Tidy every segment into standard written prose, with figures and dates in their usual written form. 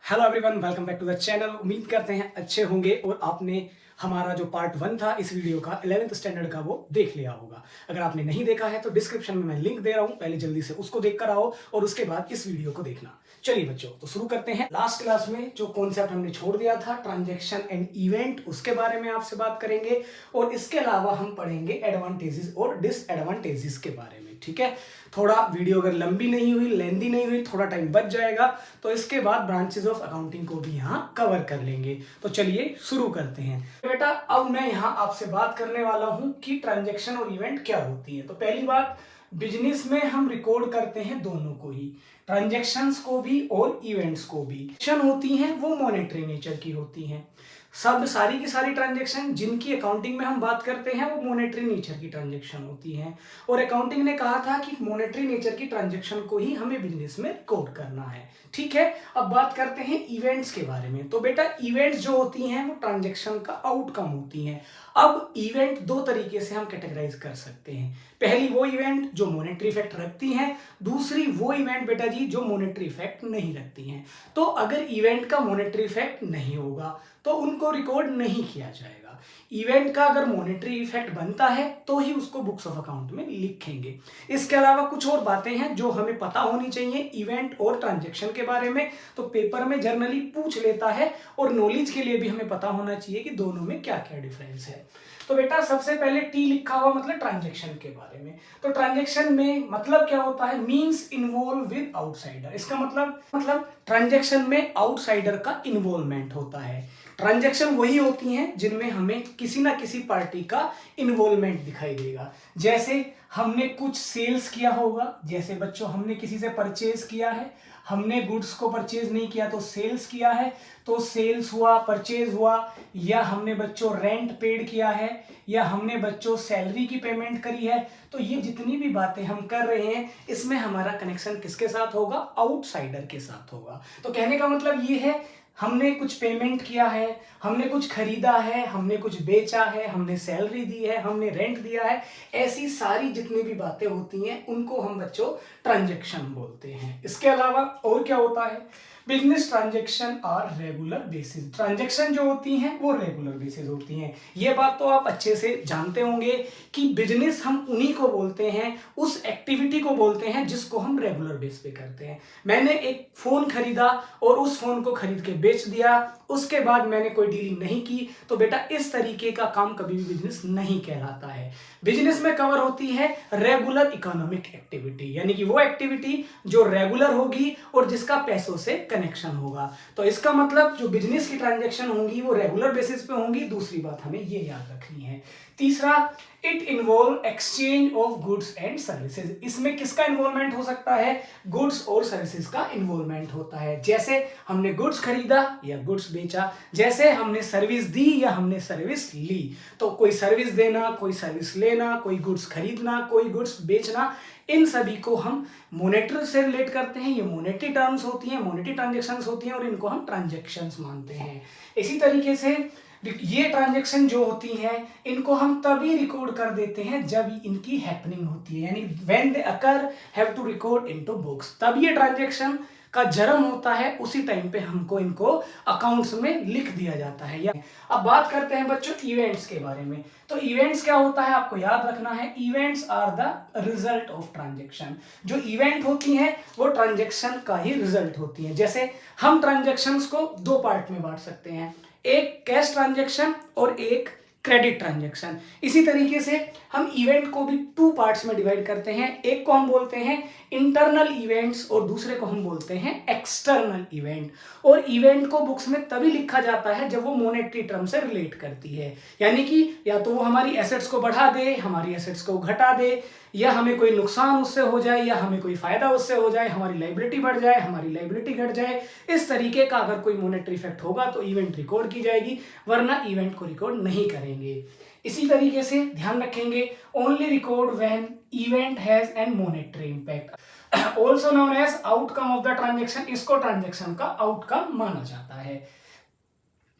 Hello everyone, welcome back to the channel. उम्मीद करते हैं अच्छे होंगे और आपने हमारा जो पार्ट 1 था इस वीडियो का 11th स्टैंडर्ड का वो देख लिया होगा। अगर आपने नहीं देखा है तो डिस्क्रिप्शन में मैं लिंक दे रहा हूं, पहले जल्दी से उसको देख कर आओ और उसके बाद इस वीडियो को देखना। चलिए बच्चों, तो शुरू करते हैं। लास्ट क्लास में जो कॉन्सेप्ट हमने छोड़ दिया था ट्रांजैक्शन एंड इवेंट, उसके बारे में आपसे बात करेंगे और इसके अलावा हम पढ़ेंगे एडवांटेजेस और डिसएडवांटेजेस के बारे में। ठीक है, थोड़ा वीडियो अगर लंबी नहीं हुई, लेंदी नहीं हुई, थोड़ा टाइम बच जाएगा तो इसके बाद ब्रांचेस ऑफ अकाउंटिंग को भी यहाँ कवर कर लेंगे। तो चलिए शुरू करते हैं। बेटा, अब मैं यहाँ आपसे बात करने वाला हूँ कि ट्रांजैक्शन और इवेंट क्या होती है। तो पहली बात, बिजनेस में हम रिकॉर्ड करते हैं दोनों को ही, ट्रांजैक्शंस को भी और इवेंट्स को भी। ट्रांजैक्शन होती हैं वो मॉनेटरी नेचर की होती हैं। सब सारी की सारी ट्रांजैक्शन जिनकी अकाउंटिंग में हम बात करते हैं वो मॉनेटरी नेचर की ट्रांजैक्शन होती हैं। और अकाउंटिंग ने कहा था कि मॉनेटरी नेचर की ट्रांजैक्शन को ही हमें बिजनेस में रिकॉर्ड करना है। ठीक है, अब बात करते हैं इवेंट्स के बारे में। तो बेटा, इवेंट्स जो होती हैं वो ट्रांजैक्शन का आउटकम होती हैं। अब इवेंट दो तरीके से हम कैटेगराइज कर सकते हैं। पहली वो इवेंट जो मॉनेटरी इफेक्ट रखती हैं, दूसरी वो इवेंट बेटा जी जो मॉनेटरी इफेक्ट नहीं रखती हैं। तो अगर इवेंट का मॉनेटरी इफेक्ट नहीं होगा तो उनको रिकॉर्ड नहीं किया जाएगा। इवेंट का अगर मॉनेटरी इफेक्ट बनता है तो ही उसको बुक्स ऑफ अकाउंट में लिखेंगे। इसके अलावा कुछ और बातें हैं जो हमें पता होनी चाहिए इवेंट और ट्रांजैक्शन के बारे में, तो पेपर में जर्नली पूछ लेता है और नॉलेज के लिए भी हमें पता होना चाहिए कि दोनों में क्या क्या डिफरेंस है। तो बेटा, सबसे पहले टी लिखा हुआ मतलब ट्रांजैक्शन के बारे में। तो ट्रांजैक्शन में मतलब क्या होता है, मींस इन्वॉल्व विद आउटसाइडर। इसका मतलब ट्रांजैक्शन में आउटसाइडर का इन्वॉल्वमेंट होता है। ट्रांजैक्शन वही होती हैं जिनमें हमें किसी ना किसी पार्टी का इन्वॉल्वमेंट दिखाई देगा। जैसे हमने कुछ सेल्स किया होगा, जैसे बच्चों हमने किसी से परचेज किया है, हमने गुड्स को परचेज नहीं किया तो सेल्स किया है, तो सेल्स हुआ, परचेज हुआ। या हमने बच्चों रेंट पेड किया है, या हमने बच्चों सैलरी की पेमेंट करी है। तो ये जितनी भी बातें हम कर रहे हैं इसमें हमारा कनेक्शन किसके साथ होगा, आउटसाइडर के साथ होगा। तो कहने का मतलब ये है, हमने कुछ पेमेंट किया है, हमने कुछ खरीदा है, हमने कुछ बेचा है, हमने सैलरी दी है, हमने रेंट दिया है, ऐसी सारी जितनी भी बातें होती हैं उनको हम बच्चों ट्रांजैक्शन बोलते हैं। इसके अलावा और क्या होता है, बिजनेस ट्रांजैक्शन और रेगुलर बेसिस। ट्रांजैक्शन जो होती हैं वो रेगुलर बेसिस होती हैं। ये बात तो आप अच्छे से जानते होंगे कि बिजनेस हम उन्हीं को बोलते हैं, उस एक्टिविटी को बोलते हैं जिसको हम रेगुलर बेस पे करते हैं। मैंने एक फोन खरीदा और उस फोन को खरीद के बेच दिया, उसके बाद मैंने कोई डीलिंग नहीं की, तो बेटा इस तरीके का काम कभी भी बिजनेस नहीं कहलाता है। बिजनेस में कवर होती है रेगुलर इकोनॉमिक एक्टिविटी, यानी कि वो एक्टिविटी जो रेगुलर होगी और जिसका पैसों से कनेक्शन होगा। तो इसका मतलब जो बिजनेस की ट्रांजैक्शन होंगी वो रेगुलर बेसिस पे होंगी। दूसरी बात हमें ये याद रखनी है। तीसरा, it involve exchange of goods and services. इसमें किसका इन्वॉल्वमेंट हो सकता है, गुड्स और सर्विसेज का इन्वॉल्वमेंट होता है। जैसे हमने गुड्स खरीदा या गुड्स बेचा, जैसे हमने सर्विस दी या हमने सर्विस ली। तो कोई सर्विस देना, कोई सर्विस लेना, कोई गुड्स खरीदना, कोई गुड्स बेचना, इन सभी को हम मॉनेटरी से रिलेट करते हैं। ये मॉनेटरी टर्म्स होती हैं, मॉनेटरी ट्रांजैक्शंस होती हैं और इनको हम ट्रांजैक्शंस मानते हैं। इसी तरीके से ये ट्रांजैक्शन जो होती हैं इनको हम तभी रिकॉर्ड कर देते हैं जब इनकी हैपनिंग होती है, यानी when they occur have to record into books, तब ये ट्रांजैक्शन का जन्म होता है, उसी टाइम पे हमको इनको अकाउंट्स में लिख दिया जाता है। अब बात करते हैं बच्चों इवेंट्स के बारे में। तो इवेंट्स क्या होता है आपको याद रखना है, events are the result of transaction. जो इवेंट होती हैं वो ट्रांजैक्शन का ही रिजल्ट होती हैं। जैसे हम ट्रांजैक्शंस को दो पार्ट में बांट सकते हैं, एक कैश ट्रांजैक्शन और एक क्रेडिट ट्रांजैक्शन। इसी तरीके से हम इवेंट को भी टू पार्ट्स में डिवाइड करते हैं, एक को हम बोलते हैं इंटरनल इवेंट्स और दूसरे को हम बोलते हैं एक्सटर्नल इवेंट। और इवेंट को बुक्स में तभी लिखा जाता है जब वो मॉनेटरी टर्म से रिलेट करती है, यानी कि या तो वो हमारी एसेट्स को बढ़ा दे, हमारी एसेट्स को घटा दे, या हमें कोई नुकसान उससे हो जाए, या हमें कोई फायदा उससे हो जाए, हमारी लायबिलिटी बढ़ जाए, हमारी लायबिलिटी घट जाए। इस तरीके का अगर कोई मॉनेटरी इफेक्ट होगा तो इवेंट रिकॉर्ड की जाएगी, वरना इवेंट को रिकॉर्ड नहीं करेंगे। इसी तरीके से ध्यान रखेंगे, only record when event has an monetary impact, also known as outcome of the transaction. इसको ट्रांजेक्शन का आउटकम माना जाता है।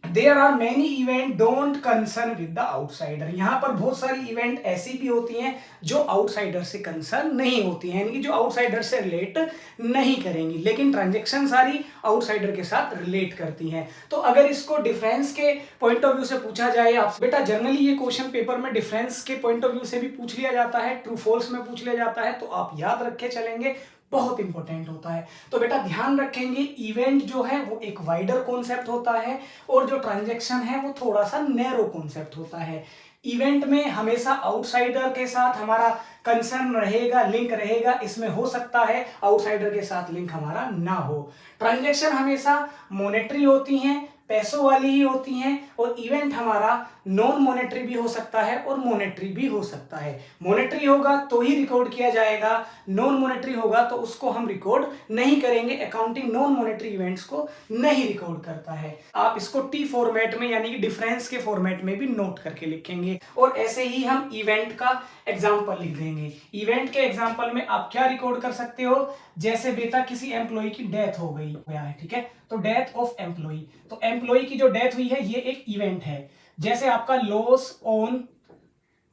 There are many event don't concern with the outsider. यहाँ पर बहुत सारी इवेंट ऐसी भी होती हैं जो आउटसाइडर से कंसर्न नहीं होती हैं, यानी कि जो आउटसाइडर से रिलेट नहीं करेंगी, लेकिन ट्रांजैक्शन सारी आउटसाइडर के साथ रिलेट करती हैं। तो अगर इसको डिफरेंस के पॉइंट ऑफ व्यू से पूछा जाए आप बेटा, जनरली ये क्वेश्चन पेपर में डिफरेंस के पॉइंट ऑफ व्यू से भी पूछ लिया जाता है, ट्रू फॉल्स में पूछ लिया जाता है, तो आप याद रखे चलेंगे, बहुत इंपॉर्टेंट होता है। तो बेटा ध्यान रखेंगे, इवेंट जो है वो एक वाइडर कॉन्सेप्ट होता है और जो ट्रांजैक्शन है वो थोड़ा सा नैरो कॉन्सेप्ट होता है। इवेंट में हमेशा आउटसाइडर के साथ हमारा कंसर्न रहेगा, लिंक रहेगा, इसमें हो सकता है आउटसाइडर के साथ लिंक हमारा ना हो। ट्रांजैक्शन हमेशा मॉनेटरी होती हैं, पैसों वाली ही होती हैं, और इवेंट हमारा नॉन मॉनेटरी भी हो सकता है और मॉनेटरी भी हो सकता है। मॉनेटरी होगा तो ही रिकॉर्ड किया जाएगा, नॉन मॉनेटरी होगा तो उसको हम रिकॉर्ड नहीं करेंगे। अकाउंटिंग नॉन मॉनेटरी इवेंट्स को नहीं रिकॉर्ड करता है। आप इसको टी फॉर्मेट में यानी कि डिफरेंस के फॉर्मेट में भी नोट करके लिखेंगे, और ऐसे ही हम इवेंट का एग्जाम्पल लिख देंगे। इवेंट के एग्जाम्पल में आप क्या रिकॉर्ड कर सकते हो, जैसे बेटा किसी एम्प्लॉय की डेथ हो गया है, ठीक है, तो डेथ ऑफ एम्प्लॉय, तो एम्प्लॉय की जो डेथ हुई है ये एक इवेंट है। जैसे आपका loss on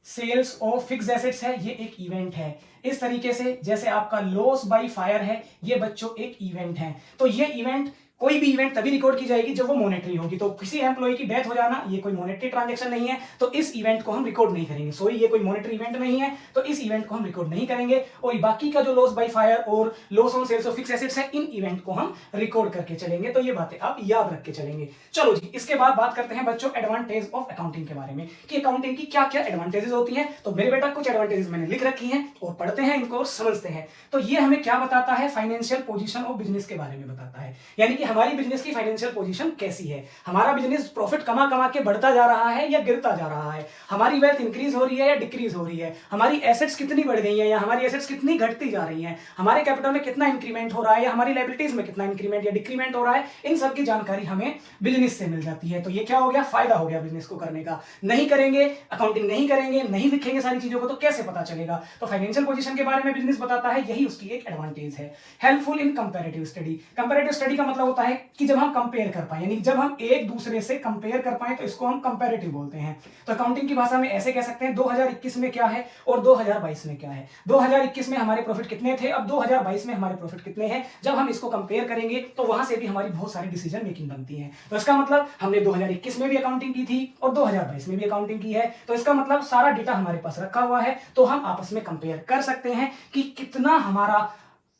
sales of fixed assets है, ये एक इवेंट है। इस तरीके से जैसे आपका लॉस बाय फायर है, ये बच्चों एक इवेंट है। तो ये इवेंट, कोई भी इवेंट तभी रिकॉर्ड की जाएगी जब वो मॉनेटरी होगी। तो किसी एम्प्लॉय की डेथ हो जाना ये कोई मॉनेटरी ट्रांजैक्शन नहीं है, तो इस इवेंट को हम रिकॉर्ड नहीं करेंगे। सॉरी, ये कोई मॉनेटरी इवेंट नहीं है, तो इस इवेंट को हम रिकॉर्ड नहीं करेंगे। और बाकी का जो लॉस बाय फायर और loss on sales of fixed assets है, इन इवेंट को हम रिकॉर्ड करके चलेंगे। तो ये बातें आप याद रख के चलेंगे। चलो जी, इसके बाद बात करते हैं बच्चों एडवांटेज ऑफ अकाउंटिंग के बारे में, कि अकाउंटिंग की क्या क्या एडवांटेजेस होती हैं। तो मेरे बेटा कुछ एडवांटेजेस मैंने लिख रखी हैं, और पढ़ते हैं इनको और समझते हैं। तो ये हमें क्या बताता है, फाइनेंशियल पोजीशन ऑफ बिजनेस के बारे में बताता है, यानी कि हमारी बिजनेस की फाइनेंशियल पोजीशन कैसी है, हमारा बिजनेस प्रॉफिट कमा कमा के बढ़ता जा रहा है या गिरता जा रहा है, हमारी वेल्थ इंक्रीज हो रही है या डिक्रीज हो रही है, हमारी एसेट्स कितनी बढ़ गई हैं या हमारी एसेट्स कितनी घटती जा रही हैं, हमारे कैपिटल में कितना इंक्रीमेंट हो रहा है या हमारी लायबिलिटीज में कितना इंक्रीमेंट या डिक्रीमेंट हो रहा है। इन सब की जानकारी हमें बिजनेस से मिल जाती है। तो ये क्या हो गया, फायदा हो गया बिजनेस को करने का। नहीं करेंगे, अकाउंटिंग नहीं करेंगे, नहीं लिखेंगे सारी चीजों को, तो कैसे पता चलेगा। तो फाइनेंशियल पोजीशन के बारे में बिजनेस बताता है, यही उसकी एक एडवांटेज है। Helpful in comparative study. Comparative study का मतलब होता है कि जब हम कंपेयर कर पाए, यानी जब हम एक दूसरे से कंपेयर कर पाए, तो इसको हम कंपैरेटिव बोलते हैं। तो अकाउंटिंग की भाषा में ऐसे कह सकते हैं 2021 में क्या है और 2022 में क्या है। 2021 में हमारे प्रॉफिट कितने थे, अब 2022 में हमारे प्रॉफिट कितने हैं। जब हम इसको कंपेयर करेंगे तो वहां से भी हमारी बहुत सारी डिसीजन मेकिंग बनती है। तो इसका मतलब हमने 2021 में भी अकाउंटिंग की थी और 2022 में भी अकाउंटिंग की है, तो इसका मतलब सारा डेटा हमारे पास रखा हुआ है, तो हम आपस में कंपेयर कर सकते हैं कि कितना हमारा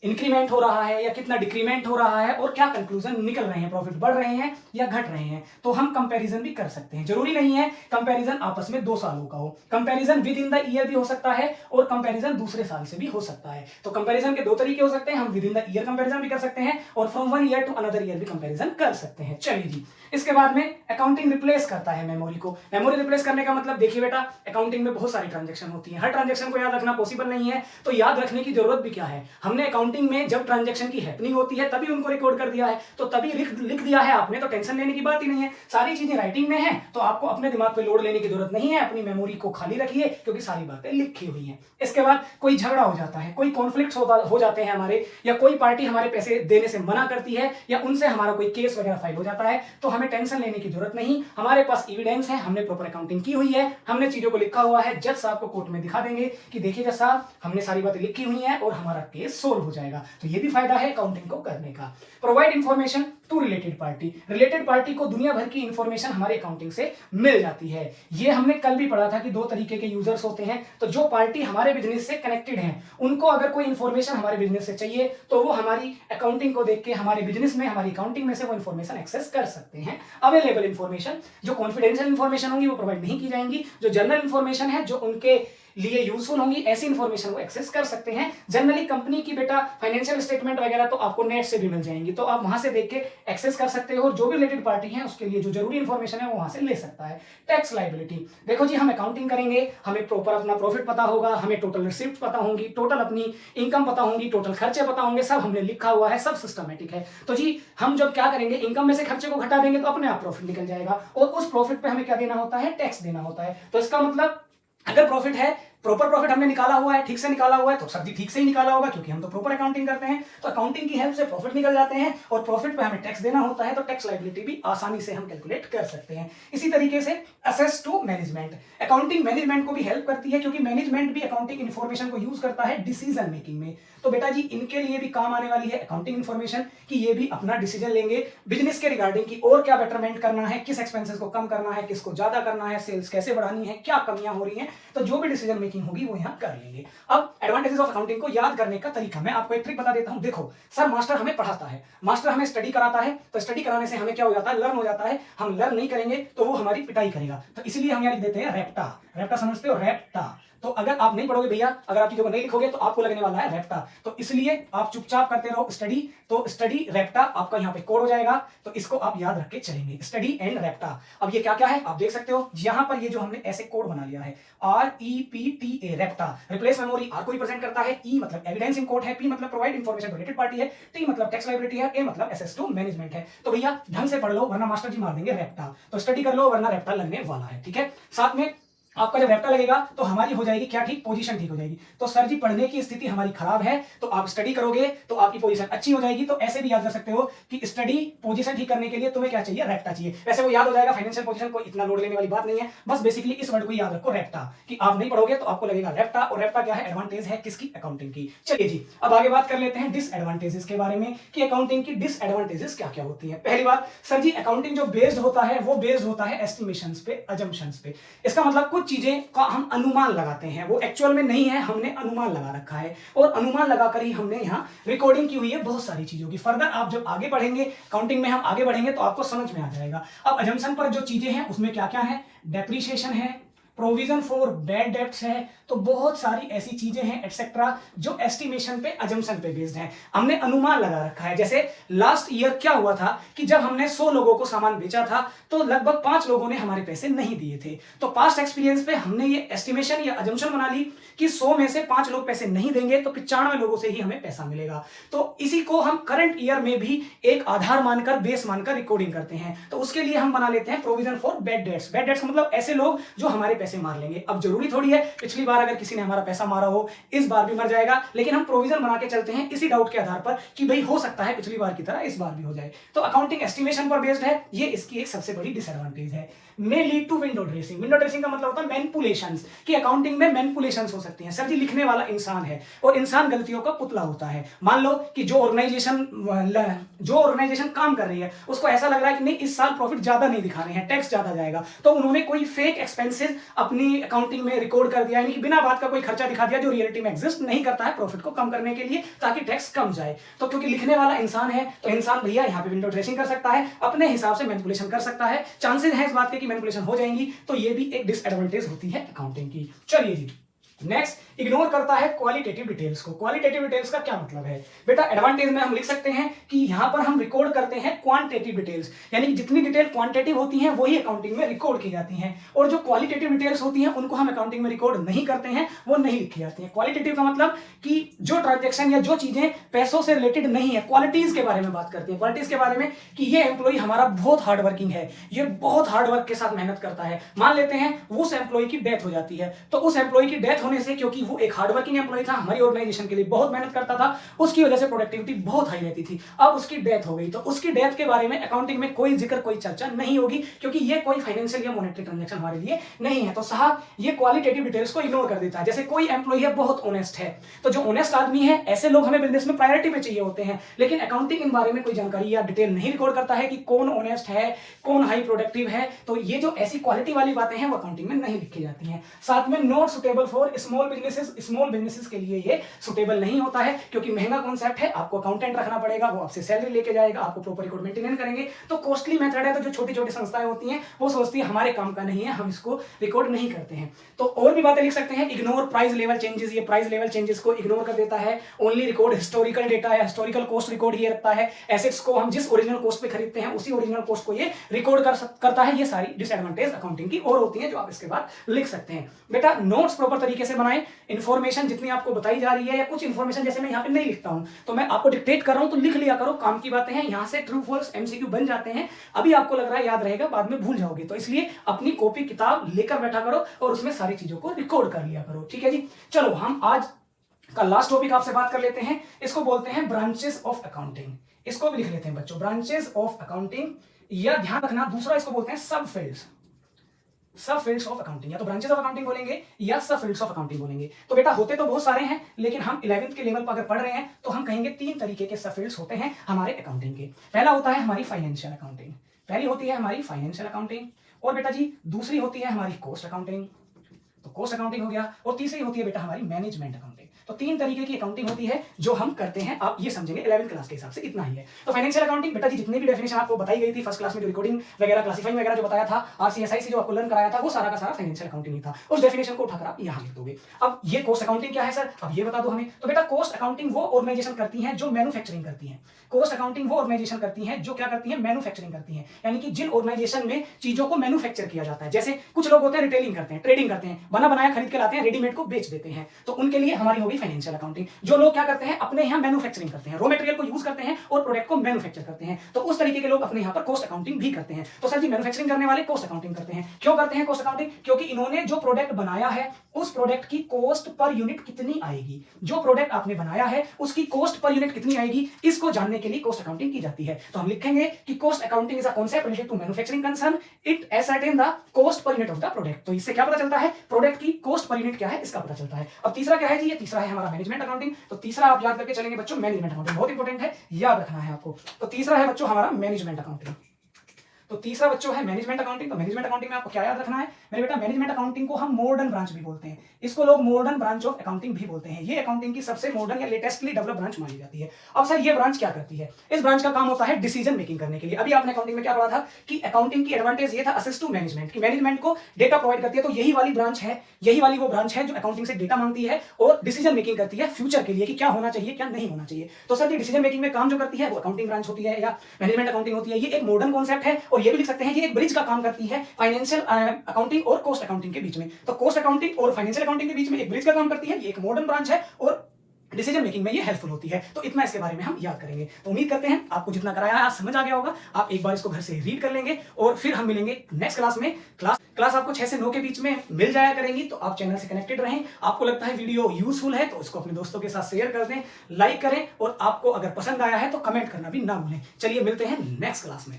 इंक्रीमेंट हो रहा है या कितना डिक्रीमेंट हो रहा है और क्या कंक्लूजन निकल रहे हैं, प्रॉफिट बढ़ रहे हैं या घट रहे हैं। तो हम कंपैरिजन भी कर सकते हैं। जरूरी नहीं है कंपैरिजन आपस में 2 सालों का हो, comparison with in the year भी हो सकता है और कंपैरिजन दूसरे साल से भी हो सकता है। तो कंपैरिजन के 2 तरीके हो सकते हैं, हम within the year comparison भी कर सकते हैं और from 1 year to another year भी कंपैरिजन कर सकते हैं। चलिए जी, इसके बाद में अकाउंटिंग रिप्लेस करता है मेमोरी को। मेमोरी रिप्लेस करने का मतलब देखिए बेटा, अकाउंटिंग में बहुत सारी ट्रांजैक्शन होती है, हर ट्रांजैक्शन को याद रखना पॉसिबल नहीं है, तो याद रखने की जरूरत भी क्या है। हमने अकाउंटिंग में जब ट्रांजैक्शन की हैपनिंग होती है तभी उनको रिकॉर्ड कर दिया है, तो तभी लिख दिया है आपने, तो टेंशन लेने की बात ही नहीं है। सारी चीजें राइटिंग में है, तो आपको अपने दिमाग पे लोड लेने की जरूरत नहीं है, अपनी मेमोरी को खाली रखिए क्योंकि सारी बातें लिखी हुई हैं। इसके बाद कोई झगड़ा हो जाता है, कोई कॉन्फ्लिक्ट हो जाते हैं हमारे, या कोई पार्टी हमारे पैसे देने से मना करती है या उनसे हमारा कोई केस वगैरह फाइल हो जाता है, तो हमें टेंशन लेने की जरूरत नहीं। हमारे पास एविडेंस है, हमने प्रॉपर अकाउंटिंग की हुई है, हमने चीजों को लिखा हुआ है, जज साहब को कोर्ट में दिखा देंगे कि देखिए जज साहब, हमने सारी बातें लिखी हुई हैं और हमारा केस सोल्व हो जाएगा। तो ये भी फायदा है अकाउंटिंग को करने का। Provide information to related party. Related party को दुनिया भर की इंफॉर्मेशन हमारे अकाउंटिंग से मिल जाती है। ये हमने कल भी पढ़ा था कि 2 तरीके के यूजर्स होते हैं। तो जो पार्टी हमारे बिजनेस से कनेक्टेड है, उनको अगर कोई इंफॉर्मेशन हमारे बिजनेस से चाहिए तो वो हमारी अकाउंटिंग को देख के हमारे बिजनेस में, हमारी अकाउंटिंग में से वो इंफॉर्मेशन एक्सेस कर सकते हैं। अवेलेबल इंफॉर्मेशन, जो कॉन्फिडेंशियल इंफॉर्मेशन होंगी वो प्रोवाइड नहीं की जाएंगी। जो जनरल इंफॉर्मेशन है, जो उनके लिए यूजफुल होंगी, ऐसी इंफॉर्मेशन को एक्सेस कर सकते हैं। जनरली कंपनी की बेटा फाइनेंशियल स्टेटमेंट वगैरह तो आपको नेट से भी मिल जाएंगी, तो आप वहां से देख के एक्सेस कर सकते हो और जो भी रिलेटेड पार्टी है उसके लिए जो जरूरी इंफॉर्मेशन है वो वहां से ले सकता है। टैक्स लायबिलिटी, देखो जी, हम अकाउंटिंग करेंगे, हमें प्रॉपर अपना प्रॉफिट पता होगा, हमें टोटल रिसिप्ट पता होंगी, टोटल अपनी इनकम पता होंगी, टोटल खर्चे पता होंगे, सब हमने लिखा हुआ है, सब सिस्टमेटिक है। तो जी हम जब क्या करेंगे, इनकम में से खर्चे को घटा देंगे तो अपने आप प्रॉफिट निकल जाएगा और उस प्रॉफिट पे हमें क्या देना होता है, टैक्स देना होता है। तो इसका मतलब अगर प्रॉफिट है प्रॉपर प्रॉफिट हमने निकाला हुआ है, ठीक से निकाला हुआ है, तो सर जी ठीक से ही निकाला होगा क्योंकि हम तो प्रॉपर अकाउंटिंग करते हैं। तो अकाउंटिंग की हेल्प से प्रॉफिट निकल जाते हैं और प्रॉफिट पे हमें टैक्स देना होता है, तो टैक्स लायबिलिटी भी आसानी से हम कैलकुलेट कर सकते हैं। इसी तरीके से access to management, accounting management को भी हेल्प करती है क्योंकि मैनेजमेंट भी अकाउंटिंग इन्फॉर्मेशन को यूज करता है डिसीजन मेकिंग में। तो बेटा जी इनके लिए भी काम आने वाली है अकाउंटिंग इन्फॉर्मेशन कि ये भी अपना डिसीजन लेंगे बिजनेस के रिगार्डिंग की और क्या बेटरमेंट करना है, किस एक्सपेंसेस को कम करना है, किसको ज्यादा करना है, सेल्स कैसे बढ़ानी है, क्या कमियां हो रही हैं, तो जो भी डिसीजन मेकिंग होगी वो यहाँ कर लेंगे। अब एडवांटेजेस ऑफ अकाउंटिंग को याद करने का तरीका मैं आपको एक ट्रिक बता देता हूं। देखो सर मास्टर हमें पढ़ाता है, मास्टर हमें स्टडी कराता है, तो स्टडी कराने से हमें क्या हो जाता है, लर्न हो जाता है। हम लर्न नहीं करेंगे तो वो हमारी पिटाई करेगा, तो इसलिए हम यहाँ लिख देते हैं रेप्टा। रेप्टा समझते हो, रेप्टा। तो अगर आप नहीं पढ़ोगे भैया, अगर आप चीजों को नहीं लिखोगे तो आपको लगने वाला है रेप्टा, तो इसलिए आप चुपचाप करते रहो स्टडी। तो स्टडी रेप्टा आपका यहाँ पे कोड हो जाएगा, तो इसको आप याद रख के चलेंगे, स्टडी एंड रेप्टा। अब ये क्या क्या है आप देख सकते हो, यहाँ पर ये जो हमने ऐसे कोड बना लिया है REPTA REPTA. Replace memory R को रिप्रेजेंट करता है, ई मतलब एविडेंस इन कोर्ट है, पी मतलब provide information to related party है, टी मतलब टैक्स लायबिलिटी है, ए मतलब एसेस टू मैनेजमेंट है। तो भैया ढंग से पढ़ लो वरना मास्टर जी मार देंगे रेप्टा, तो स्टडी कर लो वरना रेप्टा लगने वाला है, ठीक है। साथ में आपका जब रेप्टा लगेगा तो हमारी हो जाएगी क्या ठीक, पोजीशन ठीक हो जाएगी। तो सर जी पढ़ने की स्थिति हमारी खराब है, तो आप स्टडी करोगे तो आपकी पोजीशन अच्छी हो जाएगी। तो ऐसे भी याद कर सकते हो कि स्टडी पोजीशन ठीक करने के लिए तुम्हें क्या चाहिए, रेप्टा चाहिए। वैसे वो याद हो जाएगा, फाइनेंशियल पोजीशन को इतना लोड लेने वाली बात नहीं है, बस बेसिकली इस वर्ड को याद रखो रेप्टा, कि आप नहीं पढ़ोगे तो आपको लगेगा रेप्टा। और रेप्टा क्या है, एडवांटेज है किसकी, अकाउंटिंग की। चलिए जी अब आगे बात कर लेते हैं डिसएडवांटेजेस के बारे में कि अकाउंटिंग की डिसएडवांटेजेस क्या क्या होती है। पहली बात सर जी अकाउंटिंग जो बेस्ड होता है वो बेस्ड होता है एस्टिमेशंस पे, अजम्पशंस पे। इसका मतलब कुछ चीजें का हम अनुमान लगाते हैं, वो एक्चुअल में नहीं है, हमने अनुमान लगा रखा है और अनुमान लगाकर ही हमने यहाँ रिकॉर्डिंग की हुई है बहुत सारी चीजों की। फर्दर आप जब आगे पढ़ेंगे अकाउंटिंग में, हम आगे बढ़ेंगे तो आपको समझ में आ जाएगा। अब अजम्पशन पर जो चीजें हैं उसमें क्या क्या है, डेप्रिसिएशन है, प्रोविजन फॉर बैड डेब्ट्स है, तो बहुत सारी ऐसी चीजें हैं एटसेट्रा जो एस्टिमेशन पे, अजम्पशन पे बेस्ड है। हमने अनुमान लगा रखा है। जैसे लास्ट ईयर क्या हुआ था कि जब हमने 100 लोगों को सामान बेचा था तो लगभग 5 लोगों ने हमारे पैसे नहीं दिए थे। तो पास्ट एक्सपीरियंस पे हमने ये एस्टिमेशन या अजम्पशन बना ली कि 100 में से 5 लोग पैसे नहीं देंगे तो 95 लोगों से ही हमें पैसा मिलेगा। तो इसी को हम करंट ईयर में भी एक आधार मानकर, बेस मानकर रिकॉर्डिंग करते हैं। तो उसके लिए हम बना लेते हैं provision for bad debts. Bad debts मतलब ऐसे लोग जो हमारे पैसे मार लेंगे। अब जरूरी थोड़ी है पिछली बार अगर किसी ने हमारा पैसा मारा हो इस बार भी मर जाएगा, लेकिन हम प्रोविजन बना के चलते हैं इसी डाउट के आधार पर कि भाई हो सकता है पिछली बार की तरह इस बार भी हो जाए। तो अकाउंटिंग एस्टिमेशन पर बेस्ड है, ये इसकी एक सबसे बड़ी डिसएडवांटेज है। May lead to window dressing. Window dressing का मतलब होता है मैनिपुलेशंस, कि अकाउंटिंग में मैनिपुलेशंस हो सकती हैं। सर जी लिखने वाला इंसान है और इंसान गलतियों का पुतला होता है। मान लो कि जो ऑर्गेनाइजेशन काम कर रही है उसको ऐसा लग रहा है कि नहीं इस साल प्रॉफिट ज्यादा नहीं दिखाने हैं, टैक्स ज्यादा जाएगा, तो उन्होंने कोई फेक एक्सपेंसेस अपनी अकाउंटिंग में रिकॉर्ड कर दिया, यानी कि बिना बात का कोई खर्चा दिखा दिया जो रियलिटी में एग्जिस्ट नहीं करता है, प्रॉफिट को कम करने के लिए ताकि टैक्स कम जाए। तो क्योंकि लिखने वाला इंसान है तो इंसान भैया यहाँ पे विंडो ड्रेसिंग कर सकता है, अपने हिसाब से मैनिपुलेशन कर सकता है। चांसेस हैं इस बात के कि मैनिपुलेशन हो जाएंगी, तो ये भी एक डिसएडवांटेज होती है अकाउंटिंग की। चलिए जी नेक्स्ट, इग्नोर करता है क्वालिटेटिव डिटेल्स को। क्वालिटेटिव डिटेल्स का क्या मतलब है बेटा, एडवांटेज में हम लिख सकते हैं कि यहां पर हम रिकॉर्ड करते हैं क्वांटिटेटिव डिटेल्स, यानी कि जितनी डिटेल क्वांटिटेटिव होती हैं वही अकाउंटिंग में रिकॉर्ड की जाती हैं, और जो क्वालिटेटिव डिटेल्स होती हैं उनको हम अकाउंटिंग में रिकॉर्ड नहीं करते हैं, वो नहीं लिखी जाती हैं। क्वालिटेटिव का मतलब कि जो ट्रांजेक्शन या जो चीजें पैसों से रिलेटेड नहीं है, क्वालिटीज के बारे में बात करते हैं, क्वालिटीज के बारे में कि ये एम्प्लॉय हमारा बहुत हार्ड वर्किंग है, ये बहुत हार्ड वर्क के साथ मेहनत करता है। मान लेते हैं उस एम्प्लॉय की डेथ हो जाती है, तो उस एम्प्लॉय की डेथ होने से, क्योंकि वो एक हार्ड वर्किंग एम्प्लॉय था, हमारी ऑर्गेनाइजेशन के लिए बहुत मेहनत करता था, उसकी वजह से प्रोडक्टिविटी बहुत हाई रहती थी, अब उसकी डेथ हो गई, तो उसकी डेथ के बारे में अकाउंटिंग में कोई जिक्र, कोई चर्चा नहीं होगी, क्योंकि ये कोई फाइनेंशियल या मॉनेटरी ट्रांजैक्शन हमारे लिए नहीं है। तो साहब ये क्वालिटेटिव डिटेल्स को इग्नोर कर देता है। जैसे कोई एम्प्लॉय है बहुत ऑनेस्ट है, तो जो ऑनेस्ट आदमी है ऐसे लोग हमें बिजनेस में प्रायोरिटी में चाहिए होते हैं, लेकिन अकाउंटिंग इन बारे में कोई जानकारी या डिटेल नहीं रिकॉर्ड करता है कि कौन ऑनेस्ट है, कौन हाई प्रोडक्टिव है। तो ये जो ऐसी क्वालिटी वाली बातें हैं वो अकाउंटिंग में नहीं लिखी जाती हैं। साथ में not suitable for small businesses, small businesses के लिए ये सुटेबल नहीं होता है, क्योंकि महंगा कॉन्सेप्ट है, आपको अकाउंटेंट रखना पड़ेगा, वो आपसे सैलरी लेके जाएगा, आपको प्रॉपर रिकॉर्ड मेंटेन करेंगे, तो कॉस्टली मेथड है। तो जो छोटी छोटी संस्थाएं होती हैं वो सोचती है हमारे काम का नहीं है, हम इसको रिकॉर्ड नहीं करते हैं। तो और भी बातें लिख सकते हैं, इग्नोर प्राइस लेवल चेंजेस, ये प्राइस लेवल चेंजेस को इग्नोर कर देता है। ओनली रिकॉर्ड हिस्टोरिकल डेटा या हिस्टोरिकल कॉस्ट रिकॉर्ड ये रखता है। एसेट्स को हम जिस ओरिजिनल कॉस्ट पे खरीदते हैं उसी ओरिजिनल कॉस्ट को ये रिकॉर्ड करता है। ये सारी डिसएडवांटेज अकाउंटिंग की और होती है जो आप इसके बाद लिख सकते हैं। बेटा नोट्स प्रॉपर तरीके से कैसे बनाएं, इन्फॉर्मेशन जितनी आपको बताई जा रही है या कुछ इन्फॉर्मेशन जैसे मैं यहाँ पे नहीं लिखता हूं तो मैं आपको डिक्टेट कर रहा हूं तो लिख लिया करो, काम की बातें हैं, यहाँ से ट्रू फॉल्स एमसीक्यू बन जाते हैं। अभी आपको लग रहा है याद रहेगा, बाद में भूल जाओगे, तो इसलिए अपनी कॉपी किताब लेकर बैठा करो और उसमें सारी चीजों को रिकॉर्ड कर लिया करो। ठीक है जी, चलो हम आज का लास्ट टॉपिक आपसे बात कर लेते हैं। इसको बोलते हैं ब्रांचेस ऑफ अकाउंटिंग। इसको भी लिख लेते हैं बच्चों, ब्रांचेस ऑफ अकाउंटिंग, या ध्यान रखना दूसरा इसको बोलते हैं सब फील्ड्स, सब फील्ड्स ऑफ अकाउंटिंग, या तो ब्रांचेस ऑफ अकाउंटिंग बोलेंगे या सब फील्ड्स ऑफ अकाउंटिंग बोलेंगे। तो बेटा होते तो बहुत सारे हैं, लेकिन हम 11th के लेवल पर अगर पढ़ रहे हैं तो हम कहेंगे 3 तरीके के सब फील्ड्स होते हैं हमारे अकाउंटिंग के। पहला होता है हमारी फाइनेंशियल अकाउंटिंग, पहली होती है हमारी फाइनेंशियल अकाउंटिंग, और बेटा जी दूसरी होती है हमारी कॉस्ट अकाउंटिंग, तो कॉस्ट अकाउंटिंग हो गया, और तीसरी होती है बेटा हमारी मैनेजमेंट अकाउंटिंग। तो 3 तरीके की अकाउंटिंग होती है जो हम करते हैं, आप ये समझेंगे 11th क्लास के हिसाब से इतना ही है। तो फाइनेंशियल अकाउंटिंग बेटा जी जितनी भी डेफिनेशन आपको बताई गई थी फर्स्ट क्लास में, जो रिकॉर्डिंग वगैरह क्लासिफाइंग वगैरह जो बताया था, आरसीएसआई से जो आपको लर्न कराया था, वो सारा का सारा फाइनेंशियल अकाउंटिंग ही था। उस डेफिनेशन को उठाकर आप यहां लिख दोगे। अब ये कॉस्ट अकाउंटिंग क्या है सर, अब ये बता दो हमें। तो बेटा कॉस्ट अकाउंटिंग वो ऑर्गेनाइजेशन करती है जो मैन्युफैक्चरिंग करती है। कॉस्ट अकाउंटिंग वो ऑर्गेनाइजेशन करती है जो क्या करती है, मैन्युफैक्चरिंग करती है, यानी कि जिन ऑर्गेनाइजेशन में चीजों को मैन्युफैक्चर किया जाता है। जैसे कुछ लोग होते हैं रिटेलिंग करते हैं, ट्रेडिंग करते हैं, बना बनाया खरीद के लाते हैं, रेडीमेड को बेच देते हैं, तो उनके लिए हमारी होगी फाइनेंशियल अकाउंटिंग। जो लोग क्या करते हैं, अपने यहाँ मैन्युफैक्चरिंग करते हैं, रॉ मटेरियल को यूज करते हैं और प्रोडक्ट को मैन्युफैक्चर करते हैं, तो उस तरीके के लोग अपने यहाँ पर कॉस्ट अकाउंटिंग भी करते हैं। तो सर जी मैन्युफैक्चरिंग करने वाले कॉस्ट अकाउंटिंग करते हैं। क्यों करते हैं कॉस्ट अकाउंटिंग, क्योंकि इन्होंने जो प्रोडक्ट बनाया है उस प्रोडक्ट की कॉस्ट पर यूनिट कितनी आएगी, जो प्रोडक्ट आपने बनाया है उसकी कॉस्ट पर यूनिट कितनी आएगी, इसको जानने के लिए कॉस्ट अकाउंटिंग की जाती है। तो हम लिखेंगे कि cost accounting is a concept related to manufacturing concern, it ascertain the cost per unit of the product. तो इससे क्या पता चलता है, प्रोडक्ट की कॉस्ट पर यूनिट क्या है इसका पता चलता है। अब तीसरा क्या है जी, ये तीसरा है हमारा मैनेजमेंट अकाउंटिंग। तो तीसरा आप याद करके चलेंगे बच्चों, मैनेजमेंट अकाउंटिंग बहुत इंपॉर्टेंट है, याद रखना है आपको। तो तीसरा है बच्चों हमारा मैनेजमेंट अकाउंटिंग। तो तीसरा बच्चों है मैनेजमेंट अकाउंटिंग। तो मैनेजमेंट अकाउंटिंग में आपको क्या याद रखना है मेरे बेटा, मैनेजमेंट अकाउंटिंग को हम मॉडर्न ब्रांच भी बोलते हैं, इसको लोग मॉडर्न ब्रांच ऑफ अकाउंटिंग भी बोलते हैं। ये अकाउंटिंग की सबसे मॉडर्न या लेटेस्टली डेवलप ब्रांच मानी जाती है। अब सर ये ब्रांच क्या करती है, इस ब्रांच का काम होता है डिसीजन मेकिंग करने के लिए। अभी आपने अकाउंटिंग में क्या पढ़ा था कि अकाउंटिंग की एडवांटेज ये था असिस्ट टू मैनेजमेंट, कि मैनेजमेंट को डेटा प्रोवाइड करती है। तो यही वाली ब्रांच है, यही वाली वो ब्रांच है जो अकाउंटिंग से डेटा मांगती है और डिसीजन मेकिंग करती है फ्यूचर के लिए कि क्या होना चाहिए क्या नहीं होना चाहिए। तो सर ये डिसीजन मेकिंग में काम जो करती है वो अकाउंटिंग ब्रांच होती है या मैनेजमेंट अकाउंटिंग होती है। ये एक मॉडर्न कॉन्सेप्ट है और ये भी लिख सकते हैं ये एक ब्रिज का काम करती है फाइनेंशियल अकाउंटिंग और कॉस्ट अकाउंटिंग के बीच में। तो कॉस्ट अकाउंटिंग और फाइनेंशियल अकाउंटिंग के बीच में एक ब्रिज का काम करती है, ये एक मॉडर्न ब्रांच है और डिसीजन मेकिंग में ये हेल्पफुल होती है। तो इतना इसके बारे में हम याद करेंगे। तो उम्मीद करते हैं आपको जितना कराया है आज समझ आ गया होगा। आप एक बार इसको घर से रीड कर लेंगे और फिर हम मिलेंगे नेक्स्ट क्लास में। क्लास आपको 6 से 9 के बीच में मिल जाया करेंगी। तो आप चैनल से कनेक्टेड रहें। आपको लगता है वीडियो यूजफुल है तो उसको अपने दोस्तों के साथ शेयर कर दें, लाइक करें, और आपको अगर पसंद आया है तो कमेंट करना भी ना भूलें। चलिए मिलते हैं नेक्स्ट क्लास में।